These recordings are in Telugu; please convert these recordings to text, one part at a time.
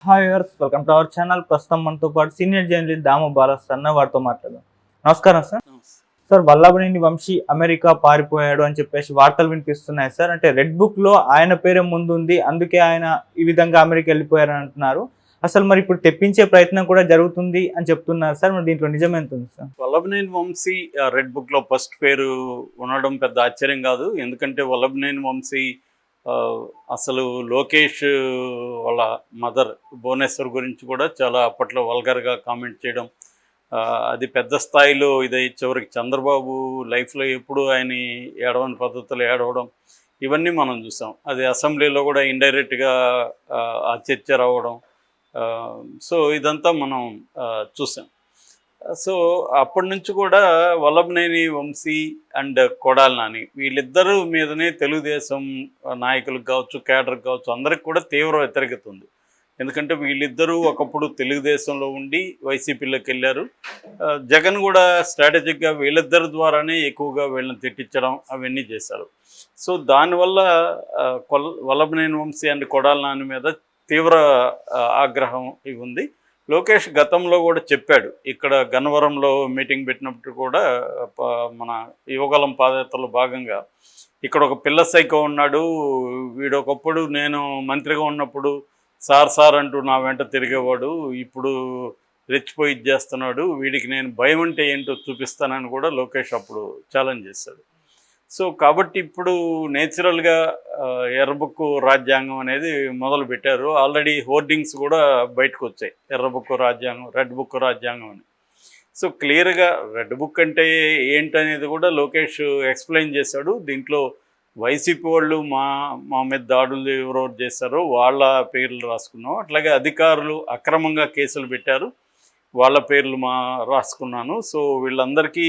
Hi viewers, welcome to our channel. ప్రస్తుతం మనతో పాటు సీనియర్ జర్నలిస్ట్ దాము బాలస్ అన్న వారితో మాట్లాడదాం. నమస్కారం sir. Sir, Vallabhaneni Vamsi America పారిపోయాడు అని చెప్పేసి వార్తలు వినిపిస్తున్నాయి సార్. అంటే రెడ్ బుక్ లో ఆయన పేరే ముందుంది, అందుకే ఆయన ఈ విధంగా అమెరికా వెళ్ళిపోయారని అంటున్నారు. అసలు మరి ఇప్పుడు తెప్పించే ప్రయత్నం కూడా జరుగుతుంది అని చెప్తున్నారు సార్. మరి దీంట్లో నిజం ఎంత ఉంది sir? Vallabhaneni Vamsi red book లో ఫస్ట్ పేరు ఉండడం పెద్ద ఆశ్చర్యం కాదు. ఎందుకంటే వల్లభనేని వంశీ అసలు లోకేష్ వాళ్ళ మదర్ భువనేశ్వర్ గురించి కూడా చాలా అప్పట్లో వల్గర్గా కామెంట్ చేయడం, అది పెద్ద స్థాయిలో ఇదై చివరికి చంద్రబాబు లైఫ్లో ఎప్పుడు ఆయన ఏడవని పద్ధతులు ఏడవడం, ఇవన్నీ మనం చూసాం. అది అసెంబ్లీలో కూడా ఇండైరెక్ట్గా ఆ చర్చ రావడం. సో ఇదంతా మనం చూసాం. సో అప్పటి నుంచి కూడా వల్లభనేని వంశీ అండ్ కొడాలి నాని వీళ్ళిద్దరూ మీదనే తెలుగుదేశం నాయకులకు కావచ్చు, కేడర్కి కావచ్చు, అందరికి కూడా తీవ్ర వ్యతిరేకత ఉంది. ఎందుకంటే వీళ్ళిద్దరూ ఒకప్పుడు తెలుగుదేశంలో ఉండి వైసీపీలోకి వెళ్ళారు. జగన్ కూడా స్ట్రాటజిక్గా వీళ్ళిద్దరి ద్వారానే ఎక్కువగా వీళ్ళని తిట్టించడం అవన్నీ చేశారు. సో దానివల్ల వల్లభనేని వంశీ అండ్ కొడాలి నాని మీద తీవ్ర ఆగ్రహం ఇవి ఉంది. లోకేష్ గతంలో కూడా చెప్పాడు, ఇక్కడ గన్నవరంలో మీటింగ్ పెట్టినప్పుడు కూడా మన యువగలం పాదయాత్రలో భాగంగా ఇక్కడ ఒక పిల్ల సైకో ఉన్నాడు, వీడు ఒకప్పుడు నేను మంత్రిగా ఉన్నప్పుడు సార్ సార్ అంటూ నా వెంట తిరిగేవాడు, ఇప్పుడు రెచ్చిపోయి చేస్తున్నాడు, వీడికి నేను భయం అంటే ఏంటో చూపిస్తానని కూడా లోకేష్ అప్పుడు ఛాలెంజ్ చేశాడు. సో కాబట్టి ఇప్పుడు నేచురల్గా ఎర్రబుక్కు రాజ్యాంగం అనేది మొదలు పెట్టారు. ఆల్రెడీ హోర్డింగ్స్ కూడా బయటకు వచ్చాయి, ఎర్రబుక్కు రాజ్యాంగం, రెడ్ బుక్ రాజ్యాంగం అని. సో క్లియర్గా రెడ్ బుక్ అంటే ఏంటనేది కూడా లోకేష్ ఎక్స్ప్లెయిన్ చేశాడు. దీంట్లో వైసీపీ వాళ్ళు మా మీద దాడులు ఎవరెవరు చేశారో వాళ్ళ పేర్లు రాసుకున్నాం, అట్లాగే అధికారులు అక్రమంగా కేసులు పెట్టారు, వాళ్ళ పేర్లు రాసుకున్నాను. సో వీళ్ళందరికీ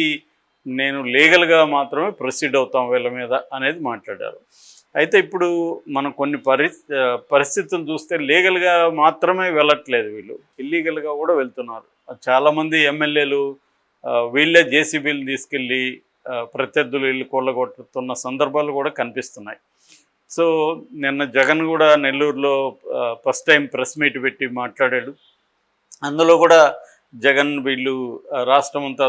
నేను లీగల్గా మాత్రమే ప్రొసీడ్ అవుతాం వీళ్ళ మీద అనేది మాట్లాడారు. అయితే ఇప్పుడు మనం కొన్ని పరిస్థితులు చూస్తే లీగల్గా మాత్రమే వెళ్ళట్లేదు, వీళ్ళు ఇల్లీగల్గా కూడా వెళ్తున్నారు. చాలామంది ఎమ్మెల్యేలు వీళ్ళే జేసీబీలు తీసుకెళ్ళి ప్రత్యర్థులు ఇల్లు కొల్లగొట్టుతున్న సందర్భాలు కూడా కనిపిస్తున్నాయి. సో నిన్న జగన్ కూడా నెల్లూరులో ఫస్ట్ టైం ప్రెస్ మీట్ పెట్టి మాట్లాడాడు. అందులో కూడా జగన్ వీళ్ళు రాష్ట్రం అంతా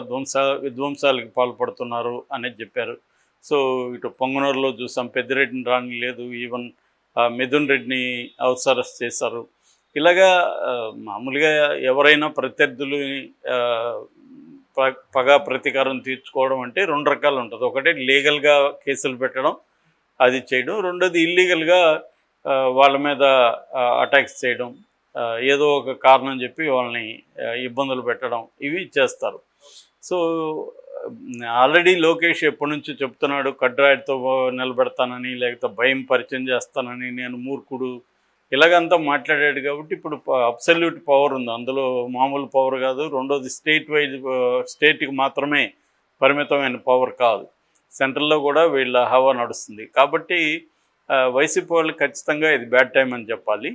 విధ్వంసాలకు పాల్పడుతున్నారు అనేది చెప్పారు. సో ఇటు పొంగనూరులో చూసాం, పెద్దిరెడ్డిని రాని లేదు, ఈవెన్ మిథున్ రెడ్డిని అరెస్ట్ చేశారు. ఇలాగా మామూలుగా ఎవరైనా ప్రత్యర్థులు పగా ప్రతీకారం తీర్చుకోవడం అంటే రెండు రకాలు ఉంటుంది. ఒకటి లీగల్గా కేసులు పెట్టడం, అది చేయడం. రెండోది ఇల్లీగల్గా వాళ్ళ మీద అటాక్స్ చేయడం, ఏదో ఒక కారణం చెప్పి వాళ్ళని ఇబ్బందులు పెట్టడం, ఇవి చేస్తారు. సో ఆల్రెడీ లోకేష్ ఎప్పటి నుంచో చెప్తున్నాడు, కడ్రాయితో నిలబెడతానని, లేకపోతే భయం పరిచయం చేస్తానని, నేను మూర్ఖుడు, ఇలాగంతా మాట్లాడాడు. కాబట్టి ఇప్పుడు అబ్సల్యూట్ పవర్ ఉంది, అందులో మామూలు పవర్ కాదు. రెండోది స్టేట్కి మాత్రమే పరిమితమైన పవర్ కాదు, సెంట్రల్లో కూడా వీళ్ళ హవా నడుస్తుంది. కాబట్టి వైసీపీ వాళ్ళు ఖచ్చితంగా ఇది బ్యాడ్ టైం అని చెప్పాలి.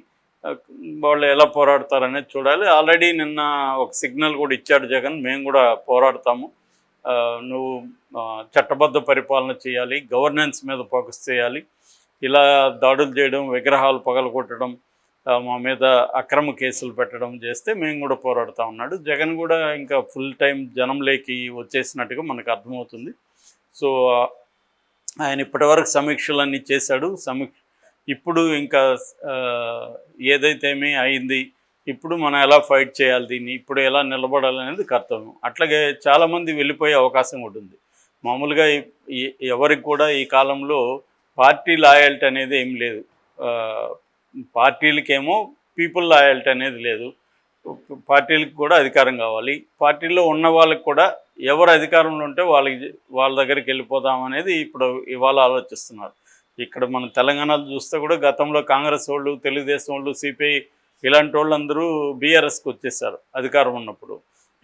వాళ్ళు ఎలా పోరాడతారనేది చూడాలి. ఆల్రెడీ నిన్న ఒక సిగ్నల్ కూడా ఇచ్చాడు జగన్, మేము కూడా పోరాడతాము, నువ్వు చట్టబద్ధ పరిపాలన చేయాలి, గవర్నెన్స్ మీద ఫోకస్ చేయాలి, ఇలా దాడులు చేయడం, విగ్రహాలు పగలగొట్టడం, మా మీద అక్రమ కేసులు పెట్టడం చేస్తే మేము కూడా పోరాడుతూ ఉన్నాడు. జగన్ కూడా ఇంకా ఫుల్ టైం జనంలోకి వచ్చేసినట్టుగా మనకు అర్థమవుతుంది. సో ఆయన ఇప్పటివరకు సమీక్షలన్నీ చేశాడు. ఇప్పుడు ఇంకా ఏదైతేమీ అయింది, ఇప్పుడు మనం ఎలా ఫైట్ చేయాలి, దీన్ని ఇప్పుడు ఎలా నిలబడాలనేది కర్తవ్యం. అట్లాగే చాలామంది వెళ్ళిపోయే అవకాశం ఉంటుంది. మామూలుగా ఎవరికి కూడా ఈ కాలంలో పార్టీ లాయల్టీ అనేది ఏం లేదు. పార్టీలకేమో పీపుల్ లాయల్టీ అనేది లేదు. పార్టీలకు కూడా అధికారం కావాలి. పార్టీలో ఉన్న వాళ్ళకి కూడా ఎవరు అధికారంలో ఉంటే వాళ్ళ దగ్గరికి వెళ్ళిపోదాం అనేది ఇప్పుడు ఇవాళ ఆలోచిస్తున్నారు. ఇక్కడ మన తెలంగాణలో చూస్తే కూడా గతంలో కాంగ్రెస్ వాళ్ళు, తెలుగుదేశం వాళ్ళు, సిపిఐ ఇలాంటి వాళ్ళందరూ బీఆర్ఎస్కి వచ్చేసారు అధికారం ఉన్నప్పుడు.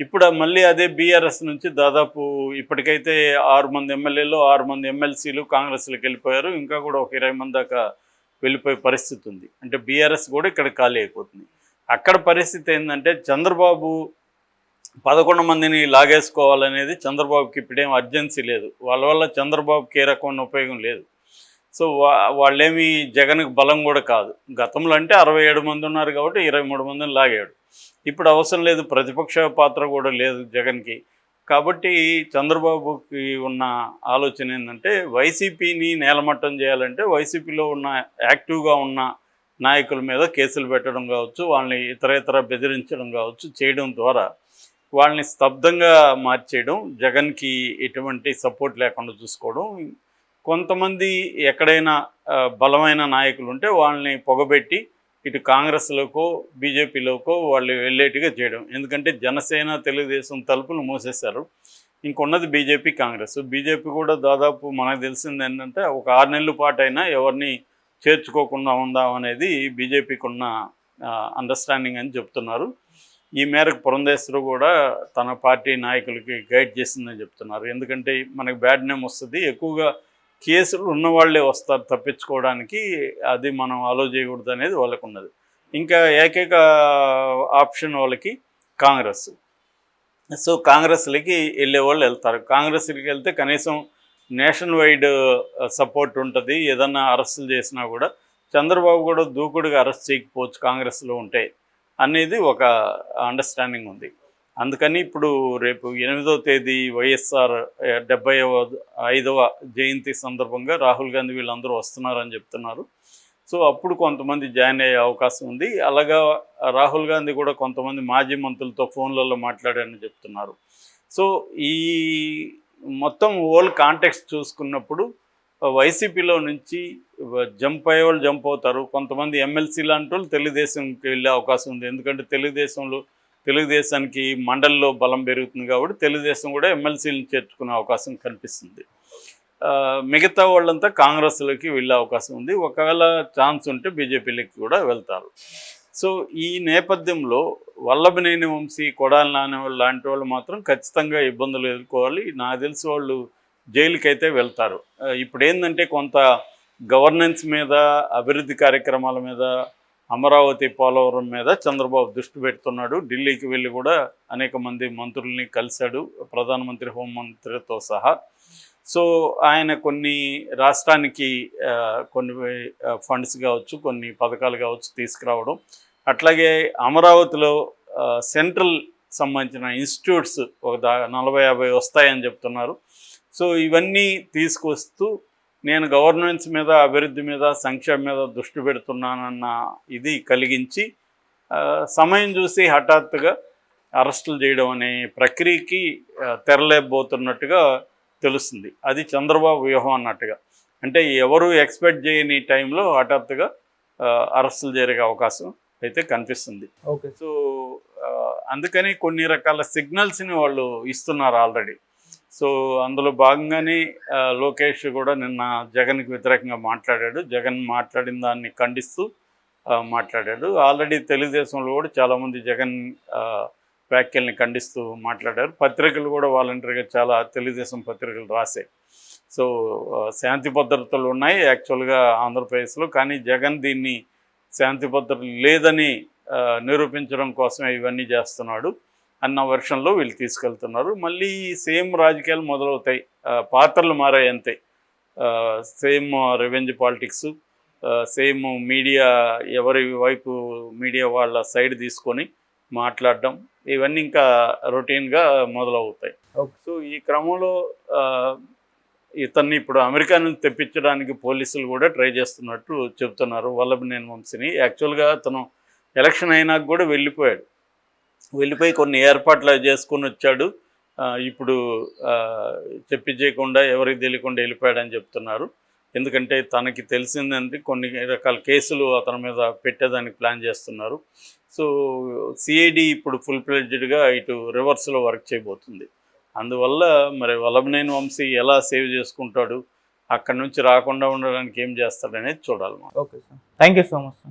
ఇప్పుడు మళ్ళీ అదే బీఆర్ఎస్ నుంచి దాదాపు ఇప్పటికైతే 6 మంది ఎమ్మెల్యేలు, 6 మంది ఎమ్మెల్సీలు కాంగ్రెస్లోకి వెళ్ళిపోయారు. ఇంకా కూడా ఒక 20 మంది దాకా వెళ్ళిపోయే పరిస్థితి ఉంది. అంటే బీఆర్ఎస్ కూడా ఇక్కడ ఖాళీ అయిపోతుంది. అక్కడ పరిస్థితి ఏంటంటే చంద్రబాబు 11 మందిని లాగేసుకోవాలనేది చంద్రబాబుకి ఇప్పుడేం అర్జెన్సీ లేదు. వాళ్ళ వల్ల చంద్రబాబుకి ఏ రకమైన ఉపయోగం లేదు. సో వాళ్ళేమి జగన్కి బలం కూడా కాదు. గతంలో అంటే 67 మంది ఉన్నారు కాబట్టి 23 మందిని లాగాడు. ఇప్పుడు అవసరం లేదు, ప్రతిపక్ష పాత్ర కూడా లేదు జగన్కి. కాబట్టి చంద్రబాబుకి ఉన్న ఆలోచన ఏంటంటే వైసీపీని నేలమట్టం చేయాలంటే వైసీపీలో ఉన్న యాక్టివ్గా ఉన్న నాయకుల మీద కేసులు పెట్టడం కావచ్చు, వాళ్ళని ఇతర బెదిరించడం కావచ్చు చేయడం ద్వారా వాళ్ళని స్తబ్దంగా మార్చేయడం, జగన్కి ఎటువంటి సపోర్ట్ లేకుండా చూసుకోవడం. కొంతమంది ఎక్కడైనా బలమైన నాయకులు ఉంటే వాళ్ళని పొగబెట్టి ఇటు కాంగ్రెస్లోకో బీజేపీలోకో వాళ్ళు వెళ్ళేట్టుగా చేయడం. ఎందుకంటే జనసేన తెలుగుదేశం తలుపులు మూసేశారు, ఇంకొన్నది బీజేపీ కాంగ్రెస్. బీజేపీ కూడా దాదాపు మనకు తెలిసింది ఏంటంటే ఒక 6 నెలల పాటు అయినా ఎవరిని చేర్చుకోకుండా ఉందాం అనేది బీజేపీకి ఉన్న అండర్స్టాండింగ్ అని చెప్తున్నారు. ఈ మేరకు పురంధేశ్వరి కూడా తన పార్టీ నాయకులకి గైడ్ చేసిందని చెప్తున్నారు. ఎందుకంటే మనకు బ్యాడ్ నేమ్ వస్తుంది, ఎక్కువగా కేసులు ఉన్నవాళ్లే వస్తారు తప్పించుకోవడానికి, అది మనం అలో చేయకూడదు అనేది వాళ్ళకు ఉన్నది. ఇంకా ఏకైక ఆప్షన్ వాళ్ళకి కాంగ్రెస్. సో కాంగ్రెస్లకి వెళ్ళే వాళ్ళు వెళ్తారు. కాంగ్రెస్లకి వెళ్తే కనీసం నేషన్ వైడ్ సపోర్ట్ ఉంటుంది. ఏదన్నా అరెస్టులు చేసినా కూడా చంద్రబాబు కూడా దూకుడుగా అరెస్ట్ చేయకపోవచ్చు కాంగ్రెస్లో ఉంటే అనేది ఒక అండర్స్టాండింగ్ ఉంది. అందుకని ఇప్పుడు రేపు 8వ తేదీ వైఎస్ఆర్ 75వ జయంతి సందర్భంగా రాహుల్ గాంధీ వీళ్ళందరూ వస్తున్నారని చెప్తున్నారు. సో అప్పుడు కొంతమంది జాయిన్ అయ్యే అవకాశం ఉంది. అలాగా రాహుల్ గాంధీ కూడా కొంతమంది మాజీ మంత్రులతో ఫోన్లలో మాట్లాడారని చెప్తున్నారు. సో ఈ మొత్తం హోల్ కాంటెక్స్ట్ చూసుకున్నప్పుడు వైసీపీలో నుంచి జంప్ అయ్యే వాళ్ళు జంప్ అవుతారు. కొంతమంది ఎమ్మెల్సీ లాంటి వాళ్ళు తెలుగుదేశంకి వెళ్ళే అవకాశం ఉంది. ఎందుకంటే తెలుగుదేశానికి మండలిలో బలం పెరుగుతుంది కాబట్టి తెలుగుదేశం కూడా ఎమ్మెల్సీలను చేర్చుకునే అవకాశం కనిపిస్తుంది. మిగతా వాళ్ళంతా కాంగ్రెస్లోకి వెళ్ళే అవకాశం ఉంది. ఒకవేళ ఛాన్స్ ఉంటే బీజేపీలోకి కూడా వెళ్తారు. సో ఈ నేపథ్యంలో వల్లభనేని వంశీ, కొడాలి నాని లాంటి వాళ్ళు మాత్రం ఖచ్చితంగా ఇబ్బందులు ఎదుర్కోవాలి. నాకు తెలిసి వాళ్ళు జైలుకి అయితే వెళ్తారు. ఇప్పుడు ఏంటంటే కొంత గవర్నెన్స్ మీద, అభివృద్ధి కార్యక్రమాల మీద, అమరావతి పోలవరం మీద చంద్రబాబు దృష్టి పెడుతున్నాడు. ఢిల్లీకి వెళ్ళి కూడా అనేక మంది మంత్రుల్ని కలిశాడు, ప్రధానమంత్రి హోంమంత్రితో సహా. సో ఆయన కొన్ని రాష్ట్రానికి కొన్ని ఫండ్స్ కావచ్చు, కొన్ని పథకాలు కావచ్చు తీసుకురావడం, అట్లాగే అమరావతిలో సెంట్రల్ సంబంధించిన ఇన్స్టిట్యూట్స్ ఒక 40-50 వస్తాయని చెప్తున్నారు. సో ఇవన్నీ తీసుకొస్తూ నేను గవర్నెన్స్ మీద, అభివృద్ధి మీద, సంక్షేమం మీద దృష్టి పెడుతున్నానన్న ఇది కలిగించి సమయం చూసి హఠాత్తుగా అరెస్టులు చేయడం అనే ప్రక్రియకి తెరలేకపోతున్నట్టుగా తెలుస్తుంది. అది చంద్రబాబు వ్యూహం అన్నట్టుగా. అంటే ఎవరు ఎక్స్పెక్ట్ చేయని టైంలో హఠాత్తుగా అరెస్టులు జరిగే అవకాశం అయితే కనిపిస్తుంది. ఓకే. సో అందుకని కొన్ని రకాల సిగ్నల్స్ని వాళ్ళు ఇస్తున్నారు ఆల్రెడీ. సో అందులో భాగంగానే లోకేష్ కూడా నిన్న జగన్కి వ్యతిరేకంగా మాట్లాడాడు. జగన్ మాట్లాడిన దాన్ని ఖండిస్తూ మాట్లాడాడు. ఆల్రెడీ తెలుగుదేశంలో కూడా చాలామంది జగన్ వ్యాఖ్యల్ని ఖండిస్తూ మాట్లాడారు. పత్రికలు కూడా వాలంటరీగా చాలా తెలుగుదేశం పత్రికలు రాశాయి. సో శాంతి భద్రతలు ఉన్నాయి యాక్చువల్గా ఆంధ్రప్రదేశ్లో, కానీ జగన్ దీన్ని శాంతి భద్రతలు లేదని నిరూపించడం కోసమే ఇవన్నీ చేస్తున్నాడు అన్న వర్షన్లో వీళ్ళు తీసుకెళ్తున్నారు. మళ్ళీ సేమ్ రాజకీయాలు మొదలవుతాయి, పాత్రలు మారాయి అంతే. Same revenge politics, same media, ఎవరి వైపు మీడియా వాళ్ళ సైడ్ తీసుకొని మాట్లాడడం, ఇవన్నీ ఇంకా రొటీన్గా మొదలవుతాయి. సో ఈ క్రమంలో ఇతన్ని ఇప్పుడు అమెరికా నుంచి తెప్పించడానికి పోలీసులు కూడా ట్రై చేస్తున్నట్టు చెప్తున్నారు వల్లభనేని వంశీని. యాక్చువల్గా అతను ఎలక్షన్ అయినాక కూడా వెళ్ళిపోయి కొన్ని ఏర్పాట్లు చేసుకొని వచ్చాడు. ఇప్పుడు చేయకుండా ఎవరికి తెలియకుండా వెళ్ళిపోయాడని చెప్తున్నారు. ఎందుకంటే తనకి తెలిసిందంటే కొన్ని రకాల కేసులు అతని మీద పెట్టేదానికి ప్లాన్ చేస్తున్నారు. సో సిఐడి ఇప్పుడు ఫుల్ ఫ్లెడ్జ్డ్గా ఇటు రివర్స్లో వర్క్ చేయబోతుంది. అందువల్ల మరి వల్లభనేని వంశీ ఎలా సేవ్ చేసుకుంటాడు, అక్కడి నుంచి రాకుండా ఉండడానికి ఏం చేస్తాడనేది చూడాలి. Okay sir, thank you so much sir.